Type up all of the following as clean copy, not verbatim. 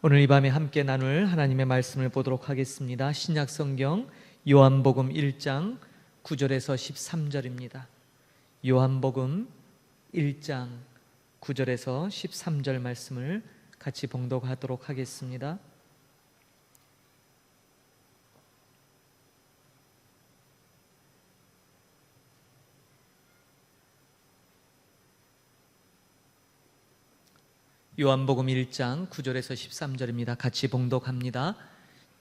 오늘 이 밤에 함께 나눌 하나님의 말씀을 보도록 하겠습니다. 신약 성경 요한복음 1장 9절에서 13절입니다. 요한복음 1장 9절에서 13절 말씀을 같이 봉독하도록 하겠습니다. 요한복음 1장 9절에서 13절입니다. 같이 봉독합니다.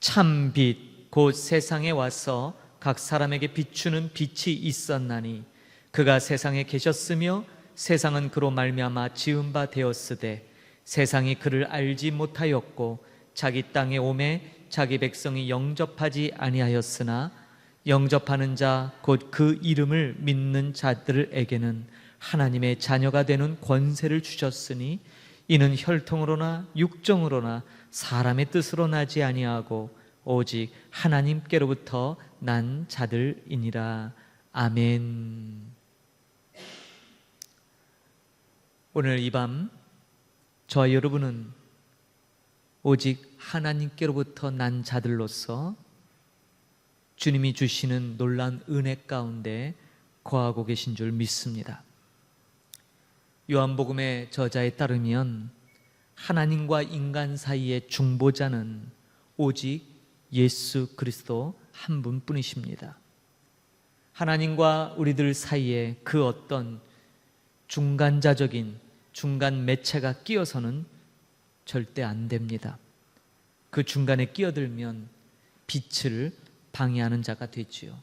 참 빛, 곧 세상에 와서 각 사람에게 비추는 빛이 있었나니 그가 세상에 계셨으며 세상은 그로 말미암아 지은 바 되었으되 세상이 그를 알지 못하였고 자기 땅에 오매 자기 백성이 영접하지 아니하였으나 영접하는 자 곧 그 이름을 믿는 자들에게는 하나님의 자녀가 되는 권세를 주셨으니 이는 혈통으로나 육정으로나 사람의 뜻으로 나지 아니하고 오직 하나님께로부터 난 자들이니라. 아멘. 오늘 이 밤 저와 여러분은 오직 하나님께로부터 난 자들로서 주님이 주시는 놀라운 은혜 가운데 거하고 계신 줄 믿습니다. 요한복음의 저자에 따르면 하나님과 인간 사이의 중보자는 오직 예수 그리스도 한 분뿐이십니다. 하나님과 우리들 사이에 그 어떤 중간자적인 중간 매체가 끼어서는 절대 안 됩니다. 그 중간에 끼어들면 빛을 방해하는 자가 되지요.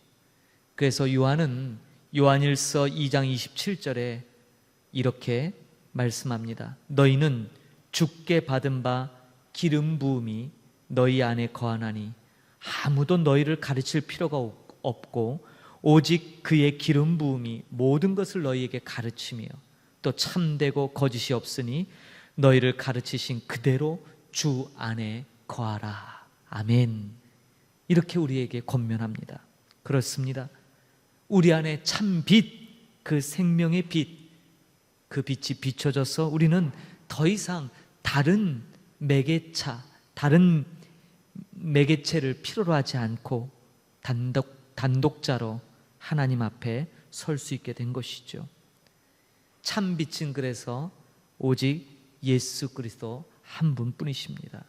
그래서 요한은 요한일서 2장 27절에 이렇게 말씀합니다. 너희는 주께 받은 바 기름 부음이 너희 안에 거하나니 아무도 너희를 가르칠 필요가 없고 오직 그의 기름 부음이 모든 것을 너희에게 가르치며 또 참되고 거짓이 없으니 너희를 가르치신 그대로 주 안에 거하라. 아멘. 이렇게 우리에게 권면합니다. 그렇습니다. 우리 안에 참 빛, 그 생명의 빛, 그 빛이 비춰져서 우리는 더 이상 다른 다른 매개체를 필요로 하지 않고 단독자로 하나님 앞에 설 수 있게 된 것이죠. 참 빛은 그래서 오직 예수 그리스도 한 분뿐이십니다.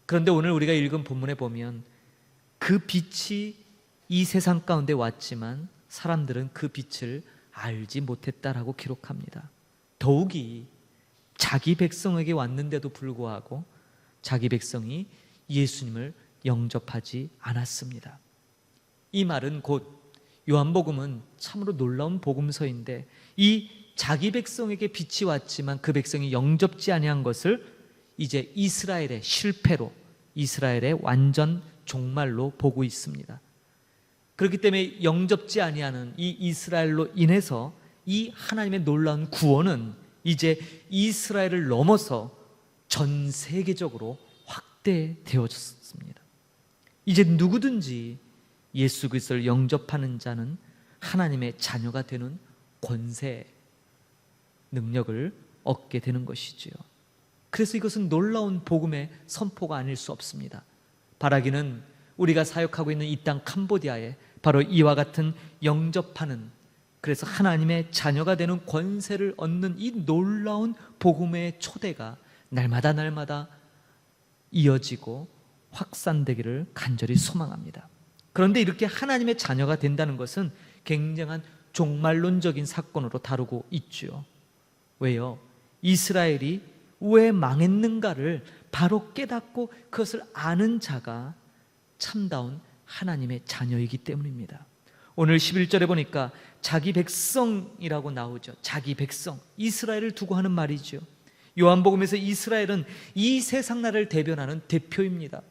그런데 오늘 우리가 읽은 본문에 보면 그 빛이 이 세상 가운데 왔지만 사람들은 그 빛을 알지 못했다라고 기록합니다. 더욱이 자기 백성에게 왔는데도 불구하고 자기 백성이 예수님을 영접하지 않았습니다. 이 말은 곧 요한복음은 참으로 놀라운 복음서인데 이 자기 백성에게 빛이 왔지만 그 백성이 영접지 아니한 것을 이제 이스라엘의 실패로, 이스라엘의 완전 종말로 보고 있습니다. 그렇기 때문에 영접지 아니하는 이 이스라엘로 인해서 이 하나님의 놀라운 구원은 이제 이스라엘을 넘어서 전 세계적으로 확대되어졌습니다. 이제 누구든지 예수 그리스도를 영접하는 자는 하나님의 자녀가 되는 권세, 능력을 얻게 되는 것이지요. 그래서 이것은 놀라운 복음의 선포가 아닐 수 없습니다. 바라기는 우리가 사역하고 있는 이 땅 캄보디아에 바로 이와 같은 영접하는, 그래서 하나님의 자녀가 되는 권세를 얻는 이 놀라운 복음의 초대가 날마다 이어지고 확산되기를 간절히 소망합니다. 그런데 이렇게 하나님의 자녀가 된다는 것은 굉장한 종말론적인 사건으로 다루고 있죠. 왜요? 이스라엘이 왜 망했는가를 바로 깨닫고 그것을 아는 자가 참다운 하나님의 자녀이기 때문입니다. 오늘 11절에 보니까 자기 백성이라고 나오죠. 자기 백성, 이스라엘을 두고 하는 말이죠. 요한복음에서 이스라엘은 이 세상 나라를 대변하는 대표입니다.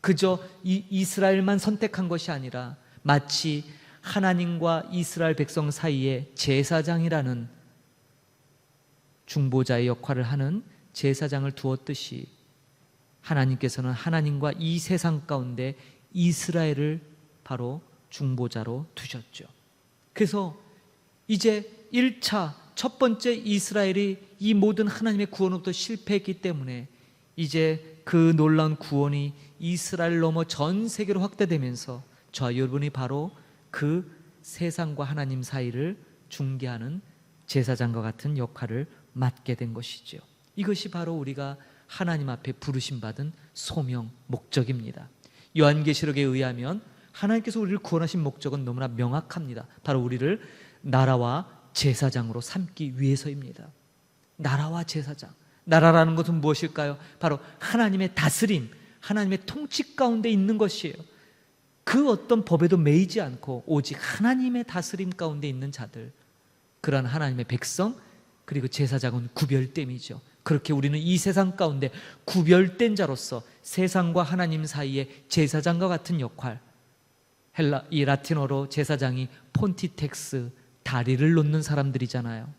그저 이스라엘만 선택한 것이 아니라 마치 하나님과 이스라엘 백성 사이에 제사장이라는 중보자의 역할을 하는 제사장을 두었듯이 하나님께서는 하나님과 이 세상 가운데 이스라엘을 바로 중보자로 두셨죠. 그래서 이제 1차 첫 번째 이스라엘이 이 모든 하나님의 구원으로부터 실패했기 때문에 이제 그 놀라운 구원이 이스라엘 넘어 전 세계로 확대되면서 저와 여러분이 바로 그 세상과 하나님 사이를 중개하는 제사장과 같은 역할을 맡게 된 것이죠. 이것이 바로 우리가 하나님 앞에 부르심 받은 소명, 목적입니다. 요한계시록에 의하면 하나님께서 우리를 구원하신 목적은 너무나 명확합니다. 바로 우리를 나라와 제사장으로 삼기 위해서입니다. 나라와 제사장. 나라라는 것은 무엇일까요? 바로 하나님의 다스림, 하나님의 통치 가운데 있는 것이에요. 그 어떤 법에도 매이지 않고 오직 하나님의 다스림 가운데 있는 자들, 그러한 하나님의 백성, 그리고 제사장은 구별됨이죠. 그렇게 우리는 이 세상 가운데 구별된 자로서 세상과 하나님 사이의 제사장과 같은 역할, 이 라틴어로 제사장이 폰티텍스, 다리를 놓는 사람들이잖아요.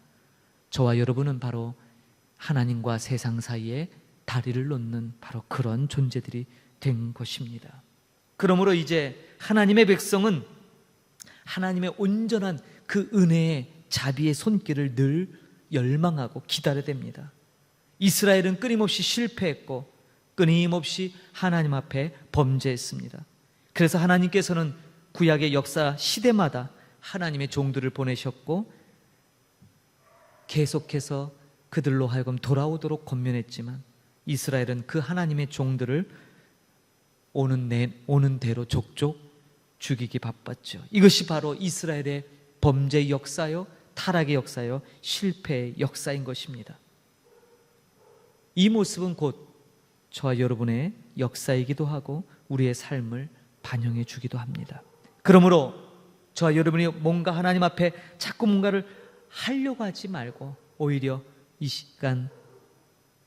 저와 여러분은 바로 하나님과 세상 사이에 다리를 놓는 바로 그런 존재들이 된 것입니다. 그러므로 이제 하나님의 백성은 하나님의 온전한 그 은혜의 자비의 손길을 늘 열망하고 기다려야 됩니다. 이스라엘은 끊임없이 실패했고 끊임없이 하나님 앞에 범죄했습니다. 그래서 하나님께서는 구약의 역사 시대마다 하나님의 종들을 보내셨고 계속해서 그들로 하여금 돌아오도록 권면했지만 이스라엘은 그 하나님의 종들을 오는 대로 족족 죽이기 바빴죠. 이것이 바로 이스라엘의 범죄의 역사요, 타락의 역사요, 실패의 역사인 것입니다. 이 모습은 곧 저와 여러분의 역사이기도 하고 우리의 삶을 반영해 주기도 합니다. 그러므로 저와 여러분이 뭔가 하나님 앞에 자꾸 뭔가를 하려고 하지 말고 오히려 이 시간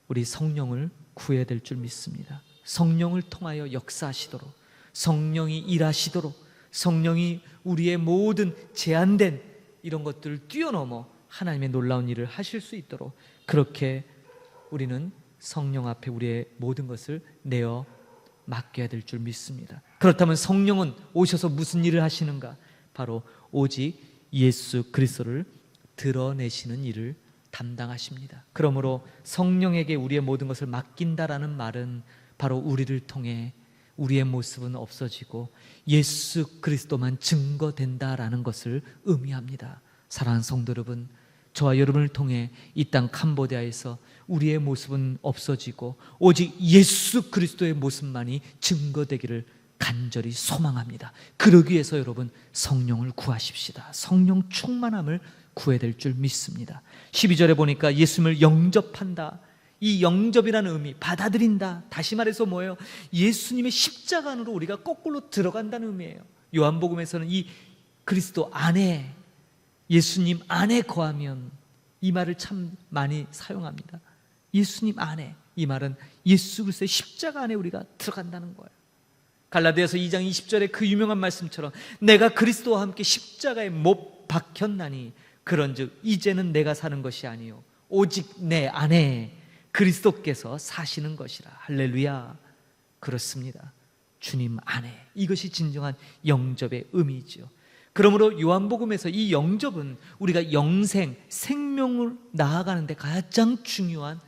우리 성령을 구해야 될 줄 믿습니다. 성령을 통하여 역사하시도록, 성령이 일하시도록, 성령이 우리의 모든 제한된 이런 것들을 뛰어넘어 하나님의 놀라운 일을 하실 수 있도록 그렇게 우리는 성령 앞에 우리의 모든 것을 내어 맡겨야 될 줄 믿습니다. 그렇다면 성령은 오셔서 무슨 일을 하시는가? 바로 오직 예수 그리스도를 드러내시는 일을 담당하십니다. 그러므로 성령에게 우리의 모든 것을 맡긴다라는 말은 바로 우리를 통해 우리의 모습은 없어지고 예수 그리스도만 증거된다라는 것을 의미합니다. 사랑하는 성도 여러분, 저와 여러분을 통해 이 땅 캄보디아에서 우리의 모습은 없어지고 오직 예수 그리스도의 모습만이 증거되기를 간절히 소망합니다. 그러기 위해서 여러분 성령을 구하십시다. 성령 충만함을 구해야 될 줄 믿습니다. 12절에 보니까 예수님을 영접한다. 이 영접이라는 의미, 받아들인다. 다시 말해서 뭐예요? 예수님의 십자가 안으로 우리가 거꾸로 들어간다는 의미예요. 요한복음에서는 이 그리스도 안에, 예수님 안에 거하면, 이 말을 참 많이 사용합니다. 예수님 안에, 이 말은 예수 그리스도의 십자가 안에 우리가 들어간다는 거예요. 갈라디아서 2장 20절에 그 유명한 말씀처럼 내가 그리스도와 함께 십자가에 못 박혔나니 그런즉 이제는 내가 사는 것이 아니요 오직 내 안에 그리스도께서 사시는 것이라. 할렐루야. 그렇습니다. 주님 안에. 이것이 진정한 영접의 의미죠. 그러므로 요한복음에서 이 영접은 우리가 영생, 생명을 나아가는 데 가장 중요한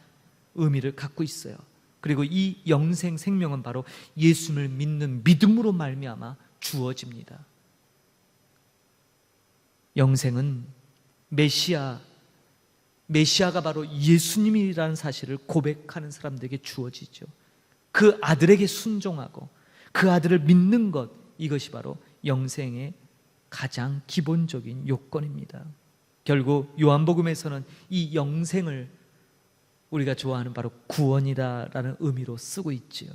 의미를 갖고 있어요. 그리고 이 영생, 생명은 바로 예수님을 믿는 믿음으로 말미암아 주어집니다. 영생은 메시아가 바로 예수님이라는 사실을 고백하는 사람들에게 주어지죠. 그 아들에게 순종하고 그 아들을 믿는 것, 이것이 바로 영생의 가장 기본적인 요건입니다. 결국 요한복음에서는 이 영생을 우리가 좋아하는 바로 구원이다라는 의미로 쓰고 있지요.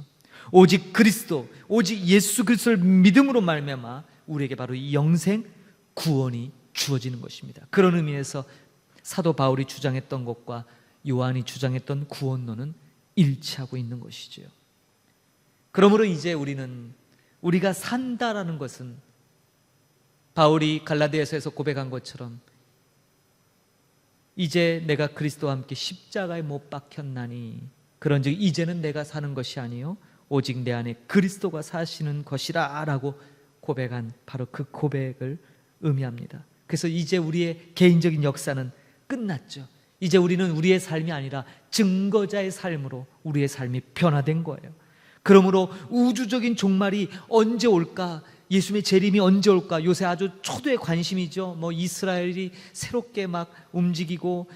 오직 그리스도, 오직 예수 그리스도를 믿음으로 말미암아 우리에게 바로 이 영생, 구원이 주어지는 것입니다. 그런 의미에서 사도 바울이 주장했던 것과 요한이 주장했던 구원론은 일치하고 있는 것이죠. 그러므로 이제 우리가 산다라는 것은 바울이 갈라디아서에서 고백한 것처럼 이제 내가 그리스도와 함께 십자가에 못 박혔나니 그런즉 이제는 내가 사는 것이 아니요 오직 내 안에 그리스도가 사시는 것이라 라고 고백한 바로 그 고백을 의미합니다. 그래서 이제 우리의 개인적인 역사는 끝났죠. 이제 우리는 우리의 삶이 아니라 증거자의 삶으로 우리의 삶이 변화된 거예요. 그러므로 우주적인 종말이 언제 올까? 예수님의 재림이 언제 올까? 요새 아주 초도의 관심이죠. 이스라엘이 새롭게 막 움직이고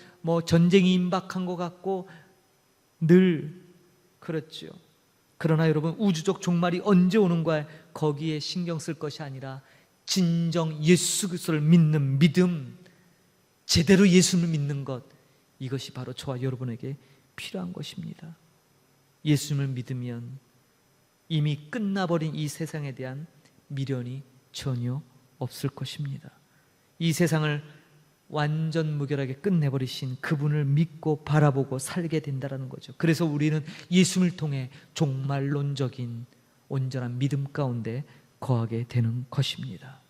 전쟁이 임박한 것 같고 늘 그렇죠. 그러나 여러분, 우주적 종말이 언제 오는 거야? 거기에 신경 쓸 것이 아니라 진정 예수 그리스도를 믿는 믿음, 제대로 예수를 믿는 것, 이것이 바로 저와 여러분에게 필요한 것입니다. 예수님을 믿으면 이미 끝나버린 이 세상에 대한 미련이 전혀 없을 것입니다. 이 세상을 완전 무결하게 끝내버리신 그분을 믿고 바라보고 살게 된다는 거죠. 그래서 우리는 예수님을 통해 종말론적인 온전한 믿음 가운데 거하게 되는 것입니다.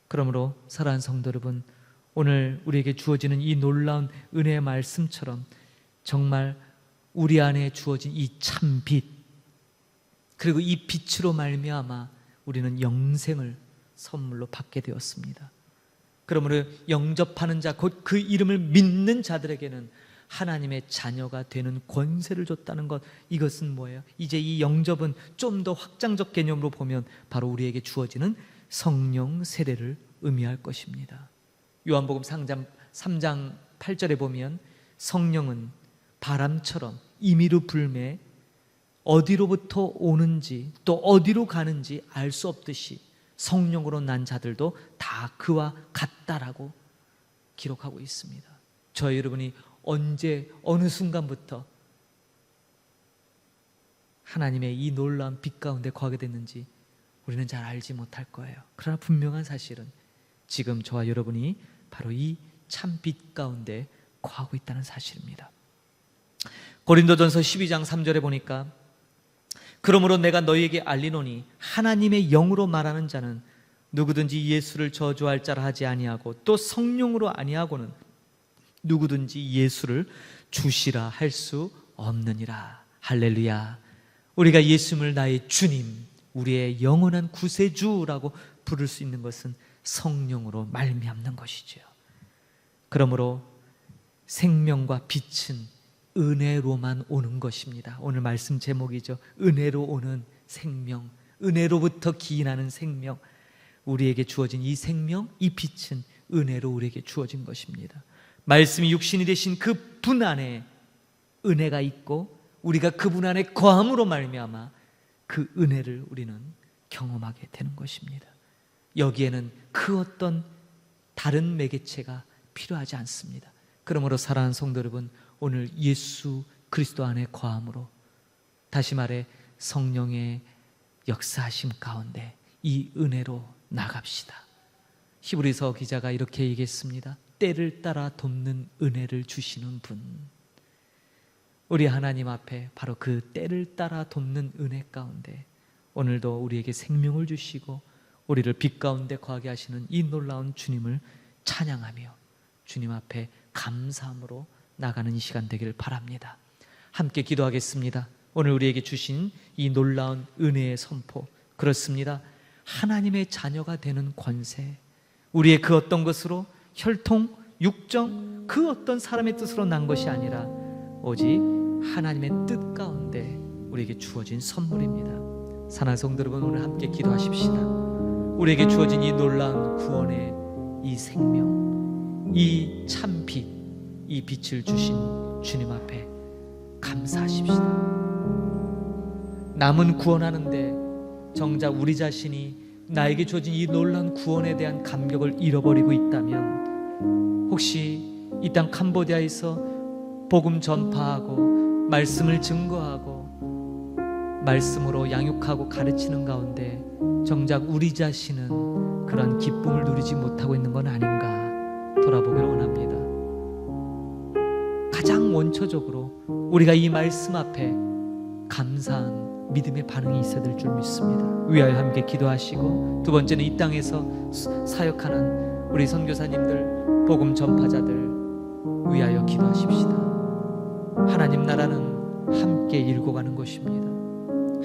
그러므로 사랑하는 성도 여러분, 오늘 우리에게 주어지는 이 놀라운 은혜의 말씀처럼 정말 우리 안에 주어진 이 참 빛, 그리고 이 빛으로 말미암아 우리는 영생을 선물로 받게 되었습니다. 그러므로 영접하는 자, 곧 그 이름을 믿는 자들에게는 하나님의 자녀가 되는 권세를 줬다는 것, 이것은 뭐예요? 이제 이 영접은 좀 더 확장적 개념으로 보면 바로 우리에게 주어지는 성령 세례를 의미할 것입니다. 요한복음 3장 8절에 보면 성령은 바람처럼 임의로 불매 어디로부터 오는지 또 어디로 가는지 알 수 없듯이 성령으로 난 자들도 다 그와 같다라고 기록하고 있습니다. 저희 여러분이 언제 어느 순간부터 하나님의 이 놀라운 빛 가운데 거하게 됐는지 우리는 잘 알지 못할 거예요. 그러나 분명한 사실은 지금 저와 여러분이 바로 이 참 빛 가운데 거하고 있다는 사실입니다. 고린도전서 12장 3절에 보니까 그러므로 내가 너희에게 알리노니 하나님의 영으로 말하는 자는 누구든지 예수를 저주할 자라 하지 아니하고 또 성령으로 아니하고는 누구든지 예수를 주시라 할 수 없느니라. 할렐루야. 우리가 예수님을 나의 주님, 우리의 영원한 구세주라고 부를 수 있는 것은 성령으로 말미암는 것이죠. 그러므로 생명과 빛은 은혜로만 오는 것입니다. 오늘 말씀 제목이죠. 은혜로 오는 생명, 은혜로부터 기인하는 생명. 우리에게 주어진 이 생명, 이 빛은 은혜로 우리에게 주어진 것입니다. 말씀이 육신이 되신 그 분 안에 은혜가 있고 우리가 그분 안에 거함으로 말미암아 그 은혜를 우리는 경험하게 되는 것입니다. 여기에는 그 어떤 다른 매개체가 필요하지 않습니다. 그러므로 사랑하는 성도 여러분, 오늘 예수 그리스도 안에 거함으로, 다시 말해 성령의 역사하심 가운데 이 은혜로 나갑시다. 히브리서 기자가 이렇게 얘기했습니다. 때를 따라 돕는 은혜를 주시는 분, 우리 하나님 앞에 바로 그 때를 따라 돕는 은혜 가운데 오늘도 우리에게 생명을 주시고 우리를 빛 가운데 거하게 하시는 이 놀라운 주님을 찬양하며 주님 앞에 감사함으로 나가는 이 시간 되기를 바랍니다. 함께 기도하겠습니다. 오늘 우리에게 주신 이 놀라운 은혜의 선포, 그렇습니다. 하나님의 자녀가 되는 권세, 우리의 그 어떤 것으로 혈통, 육정, 그 어떤 사람의 뜻으로 난 것이 아니라 오직 하나님의 뜻 가운데 우리에게 주어진 선물입니다. 사랑하는 성도 여러분, 오늘 함께 기도하십시다. 우리에게 주어진 이 놀라운 구원의 이 생명, 이 참빛, 이 빛을 주신 주님 앞에 감사하십시다. 남은 구원하는데 정작 우리 자신이 나에게 주어진 이 놀라운 구원에 대한 감격을 잃어버리고 있다면, 혹시 이 땅 캄보디아에서 복음 전파하고 말씀을 증거하고 말씀으로 양육하고 가르치는 가운데 정작 우리 자신은 그런 기쁨을 누리지 못하고 있는 건 아닌가 돌아보기를 원합니다. 가장 원초적으로 우리가 이 말씀 앞에 감사한 믿음의 반응이 있어야 될 줄 믿습니다. 위하여 함께 기도하시고, 두 번째는 이 땅에서 사역하는 우리 선교사님들, 복음 전파자들 위하여 기도하십시다. 하나님 나라는 함께 일궈가는 것입니다.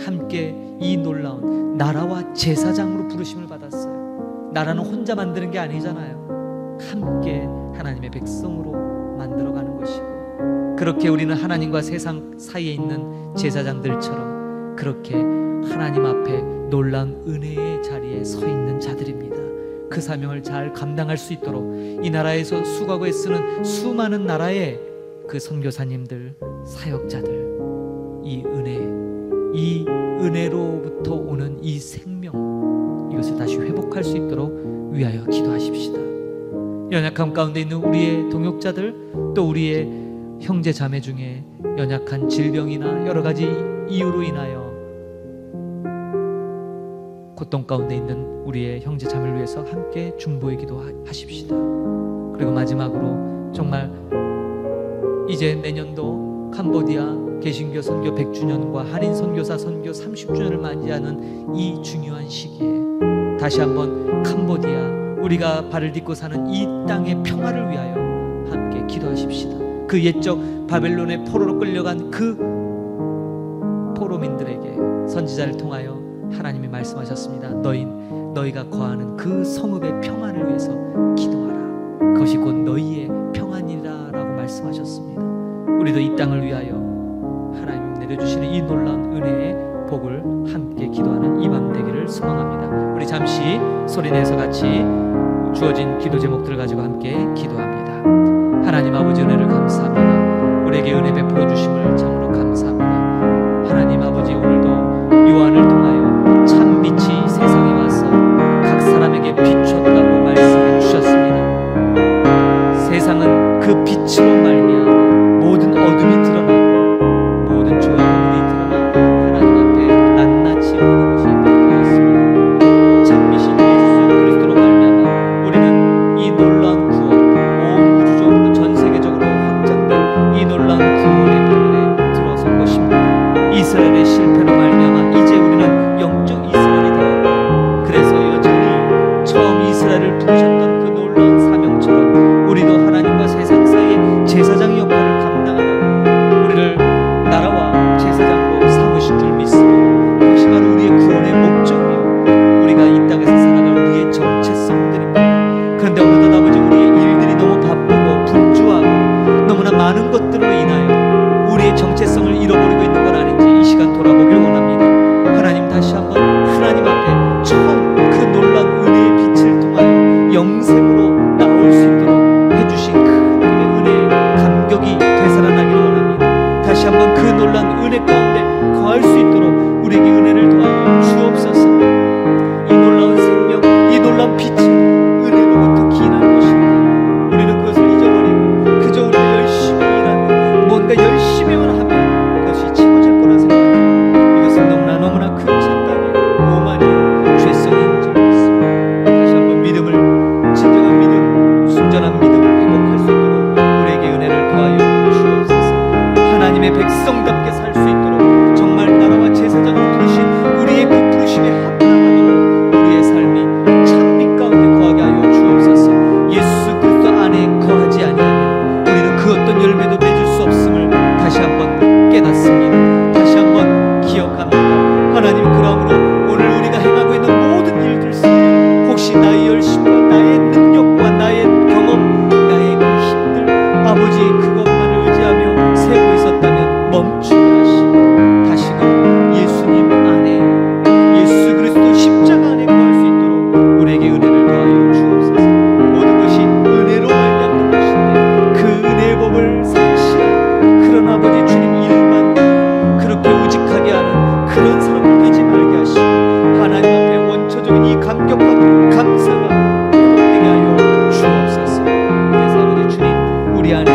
함께 이 놀라운 나라와 제사장으로 부르심을 받았어요. 나라는 혼자 만드는 게 아니잖아요. 함께 하나님의 백성으로 만들어가는 것이고, 그렇게 우리는 하나님과 세상 사이에 있는 제사장들처럼 그렇게 하나님 앞에 놀라운 은혜의 자리에 서 있는 자들입니다. 그 사명을 잘 감당할 수 있도록 이 나라에서 수고하고 애쓰는 수많은 나라의 그 선교사님들, 사역자들, 이 은혜로부터 오는 이 생명, 이것을 다시 회복할 수 있도록 위하여 기도하십시다. 연약함 가운데 있는 우리의 동역자들, 또 우리의 형제 자매 중에 연약한 질병이나 여러 가지 이유로 인하여 고통 가운데 있는 우리의 형제 자매를 위해서 함께 중보의 기도하십시다. 그리고 마지막으로 정말 이제 내년도 캄보디아 개신교 선교 100주년과 한인 선교사 선교 30주년을 맞이하는 이 중요한 시기에 다시 한번 캄보디아, 우리가 발을 딛고 사는 이 땅의 평화를 위하여 함께 기도하십시다. 그 옛적 바벨론의 포로로 끌려간 그 포로민들에게 선지자를 통하여 하나님이 말씀하셨습니다. 너희가 거하는 그 성읍의 평안을 위해서 기도하라. 그것이 곧 너희의 평안이라 라고 말씀하셨습니다. 우리도 이 땅을 위하여 하나님 내려주시는 이 놀라운 은혜의 복을 함께 기도하는 이 밤 되기를 소망합니다. 우리 잠시 소리내서 같이 주어진 기도 제목들을 가지고 함께 기도합니다. 하나님 아버지, 은혜를 감사합니다. 우리에게 은혜 베풀어 주심을 참으로 감사합니다. 하나님 아버지, 오늘도 요한을 통하여 참 빛이 세상에 와서 각 사람에게 비췄다고 말씀해 주셨습니다. 세상은 그 빛으로 말미암아 모든 어둠이 드러나고 모든 죄와 허물이 드러나 하나님 앞에 낱낱이 모든 것이 밝혀졌습니다. 참빛인 예수 그리스도로 말미암아 우리는 이 놀라운 구원, 온 우주적으로 전 세계적으로 확장된 이 놀라운 구원의 편에 들어선 것입니다. 이스라엘의 실패로 말미암아 이제 우리는 영적 이스라엘이 되었고, 그래서 여전히 처음 이스라엘을 부르셨던 그 놀라운 사명처럼 우리도 하나님과 세상 사이의 제사장의 역할을 감당하는 우리를 나라와 제사장으로 삼으신 줄 믿습니다. 그것이 바로 우리의 구원의 목적이요, 우리가 이 땅에서 살아갈 우리의 정체성들입니다. 그런데 어느덧 아버지, 우리의 일들이 너무 바쁘고 분주하고 너무나 많은 것들로 인하여 우리의 정체성을 잃어버리고 있는 건 아닌지 이 시간 돌아보길 원합니다. 하나님, 다시 한번 하나님 앞에 처음 그 놀라운 은혜의 빛을 통하여 영생으로 나올 수 있도록 해주신 그 하나님의 은혜에 감격이 되살아나기를 원합니다. 다시 한번 그 놀라운 은혜 가운데 거할 수 있도록 우리에게 은혜를 더하여 주옵소서. 이 놀라운 생명, 이 놀라운 빛은 은혜로부터 기인한 것입니다. 우리는 그것을 잊어버리고 그저 우리가 열심히 일하는, 뭔가 열심히만 하면 그것이 채워질 거라 생각합니다. 이것은 너무나 큰 착각이에요. 오만이에요. 죄성인 줄 믿습니다. 다시 한번 믿음을, 진정한 믿음, 순전한 믿음을 회복할 수 있도록 우리에게 은혜를 더하여 주옵소서. 하나님의 백성답게 살 수 있도록 정말 나라와 제사장으로 부르신 우리의 그 부르심에 합당하도록 우리의 삶이 참빛 가운데 거하게 하여 주옵소서. 예수 그리스도 안에 거하지 아니하면 우리는 그 어떤 열매도 맺을 수 없음을 다시 한번 깨닫습니다. 다시 한번 기억합니다. 하나님, 그러므로 오늘 우리가 행하고 있는 모든 일들 속에 혹시 나의 열심과 나의 능력과 나의 경험, 나의 그 힘들, 아버지 그것만을 의지하며 세고 있었다면 멈추게 하시고 다시금 예수님 안에, 예수 그리스도 십자가 안에 거할 수 있도록 우리에게 은혜를 더하여 주옵소서. 모든 것이 은혜로 말미암는 것인데 그 은혜의 법을 상실한 그런 아버지 주님 일만 그렇게 우직하게 하는 그런 사람 되지 말게 하시고, 하나님 앞에 원초적인 이 감격과 감사가 회복되게 하여 주옵소서. 그래서 아버지 주님, 우리 안에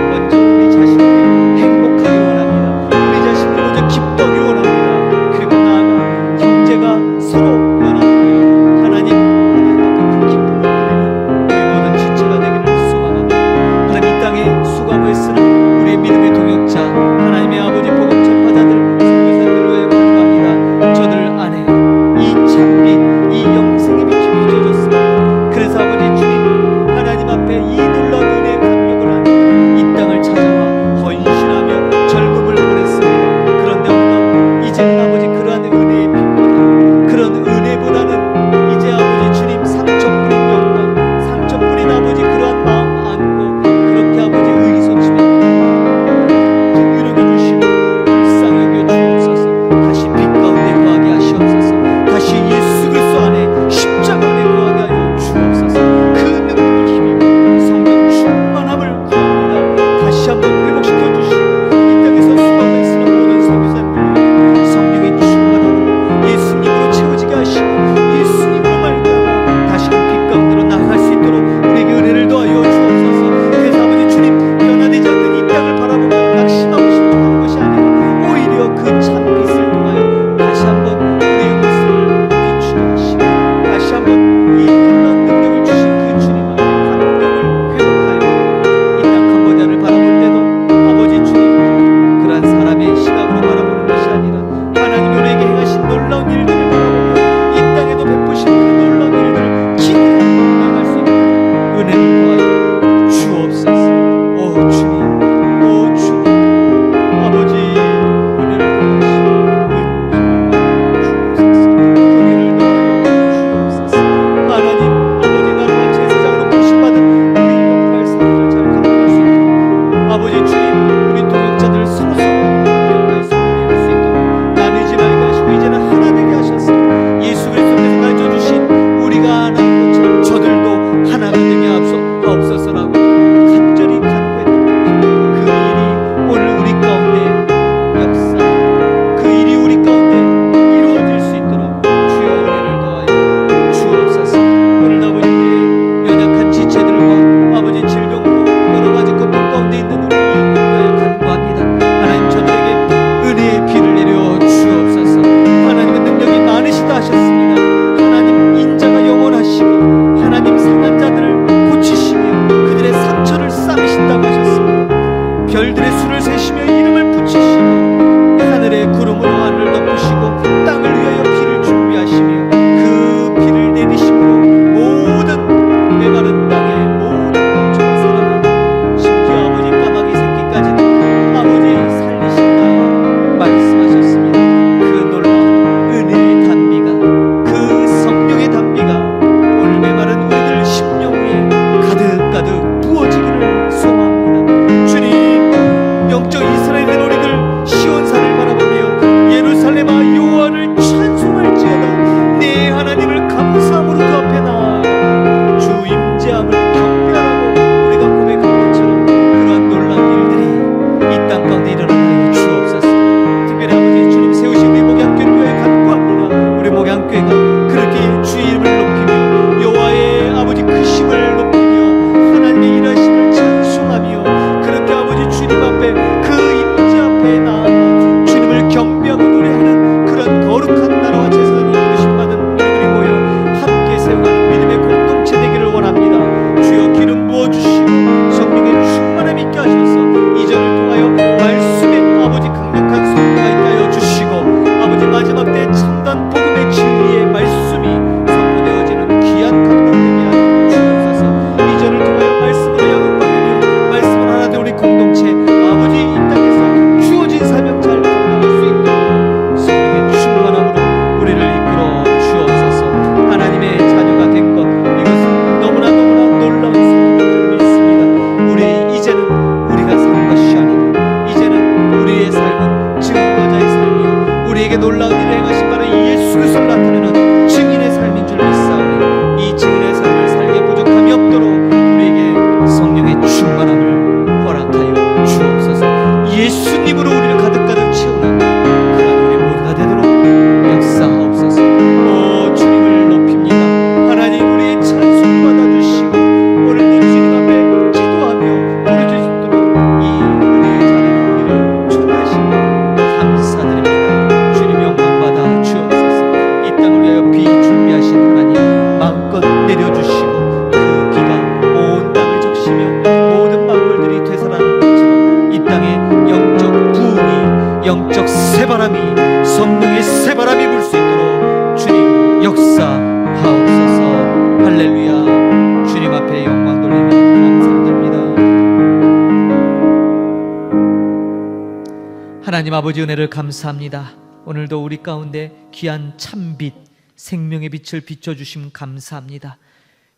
먼저 우리 자신을 행복하게 원합니다. 우리 자신을 먼저 기뻐하기 원합니다. 그리고 나아가 형제가 서로 연합하여 하나님 앞에 그 기쁨을 누리는 우리 모든 지체가 되기를 소망합니다. 하나님, 이 땅에 수고하고 애쓰는 우리의 믿음의 동역자, 하나님의 아버지 복음 전파자들, 선교사들을 위해 간구합니다. 저들 안에 이 참빛, 이 영생의 빛이 놀라운 일을 행하신 바로 이 예수 그리스도를 나타내는 증인의 삶인 줄 믿사오니 이 증인의 삶을 살게 부족함이 없도록 우리에게 성령의 충만함을 허락하여 주옵소서. 예수님으로 우리를 가득가득 채우는 그런 우리 모두가 되도록 역사하옵소서. 오 주님을 높입니다. 하나님 우리의 찬송 받아주시고 오늘도 주님 앞에 기도하며 부르짖을 수 있도록 이 은혜의 자리로 우리를 초대하시고 감사드립니다. 주님 영광 받아 주옵소서. 이 땅을 위하여 비 준비하신 하나님 마음껏 내려주시고 그 비가 온 땅을 적시며 모든 만물들이 되살아나는 것처럼 이 땅에 영적 부흥이 영적 새바람이 성령의 새바람이 불 수 있도록 주님 역사하옵소서. 할렐루야. 주님 앞에 영광 돌리며 감사드립니다. 하나님 아버지 은혜를 감사합니다. 오늘도 우리 가운데 귀한 참빛 생명의 빛을 비춰주심 감사합니다.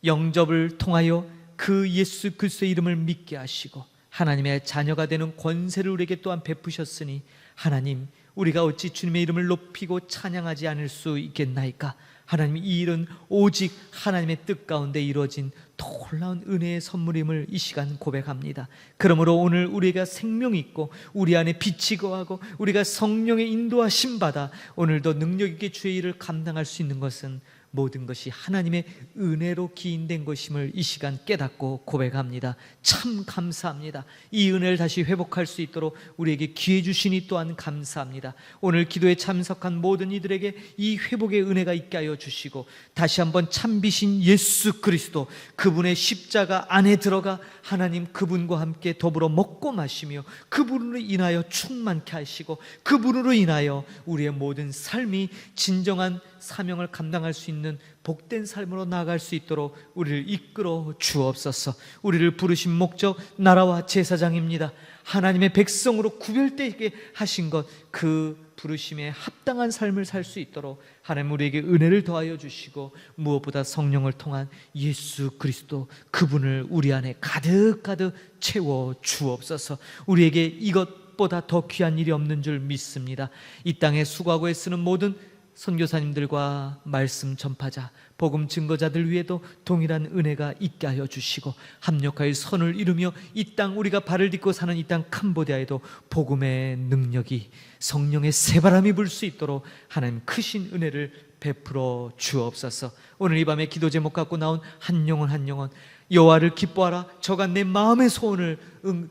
영접을 통하여 그 예수 그리스도의 이름을 믿게 하시고 하나님의 자녀가 되는 권세를 우리에게 또한 베푸셨으니 하나님 우리가 어찌 주님의 이름을 높이고 찬양하지 않을 수 있겠나이까. 하나님 이 일은 오직 하나님의 뜻 가운데 이루어진 놀라운 은혜의 선물임을 이 시간 고백합니다. 그러므로 오늘 우리가 생명이 있고 우리 안에 빛이 거하고 우리가 성령의 인도하심 받아 오늘도 능력 있게 주의 일을 감당할 수 있는 것은 모든 것이 하나님의 은혜로 기인된 것임을 이 시간 깨닫고 고백합니다. 참 감사합니다. 이 은혜를 다시 회복할 수 있도록 우리에게 기회 주시니 또한 감사합니다. 오늘 기도에 참석한 모든 이들에게 이 회복의 은혜가 있게 하여 주시고 다시 한번 참비신 예수 그리스도 그분의 십자가 안에 들어가 하나님 그분과 함께 더불어 먹고 마시며 그분으로 인하여 충만케 하시고 그분으로 인하여 우리의 모든 삶이 진정한 사명을 감당할 수 있는 복된 삶으로 나아갈 수 있도록 우리를 이끌어 주옵소서. 우리를 부르신 목적 나라와 제사장입니다. 하나님의 백성으로 구별되게 하신 것 그 부르심에 합당한 삶을 살 수 있도록 하나님 우리에게 은혜를 더하여 주시고 무엇보다 성령을 통한 예수 그리스도 그분을 우리 안에 가득가득 채워 주옵소서. 우리에게 이것보다 더 귀한 일이 없는 줄 믿습니다. 이 땅에 수고하고 애쓰는 모든 선교사님들과 말씀 전파자, 복음 증거자들 위에도 동일한 은혜가 있게 하여 주시고 합력하여 선을 이루며 이 땅 우리가 발을 딛고 사는 이 땅 캄보디아에도 복음의 능력이 성령의 새바람이 불 수 있도록 하나님 크신 은혜를 베풀어 주옵소서. 오늘 이 밤에 기도 제목 갖고 나온 한 영혼 한 영혼 여호와를 기뻐하라 저가 내 마음의 소원을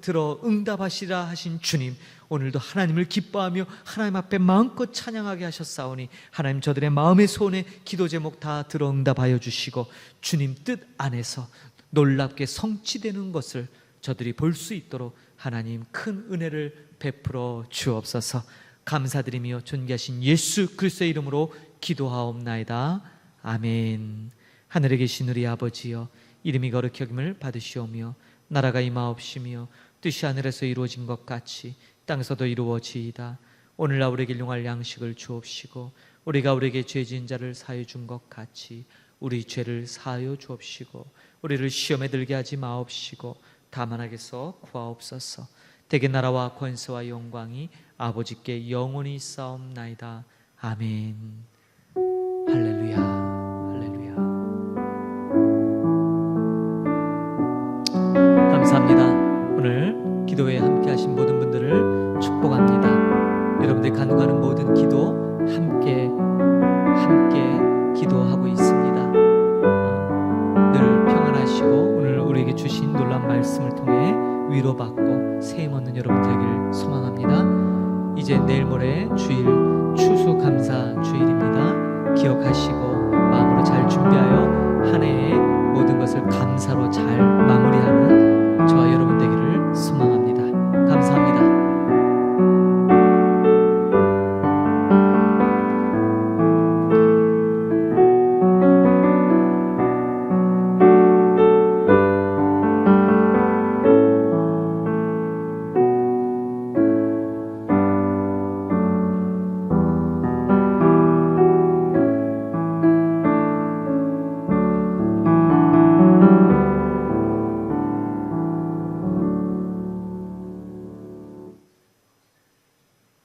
들어 응답하시라 하신 주님, 오늘도 하나님을 기뻐하며 하나님 앞에 마음껏 찬양하게 하셨사오니 하나님 저들의 마음의 소원에 기도 제목 다 들어 응답하여 주시고 주님 뜻 안에서 놀랍게 성취되는 것을 저들이 볼 수 있도록 하나님 큰 은혜를 베풀어 주옵소서. 감사드리며 존귀하신 예수 그리스도의 이름으로 기도하옵나이다. 아멘. 하늘에 계신 우리 아버지여, 이름이 거룩히 여김을 받으시오며 나라가 임하옵시며 뜻이 하늘에서 이루어진 것 같이 땅에서도 이루어지이다. 오늘날 우리에게 일용할 양식을 주옵시고 우리가 우리에게 죄 지은 자를 사하여 준 것 같이 우리 죄를 사하여 주옵시고 우리를 시험에 들게 하지 마옵시고 다만 악에서 구하옵소서. 대개 나라와 권세와 영광이 아버지께 영원히 있사옵나이다. 아멘. 할렐루야, 할렐루야. 감사합니다. 오늘 기도회에 함께 하신 모든 분들을 축복합니다. 여러분들이 간구하는 모든 기도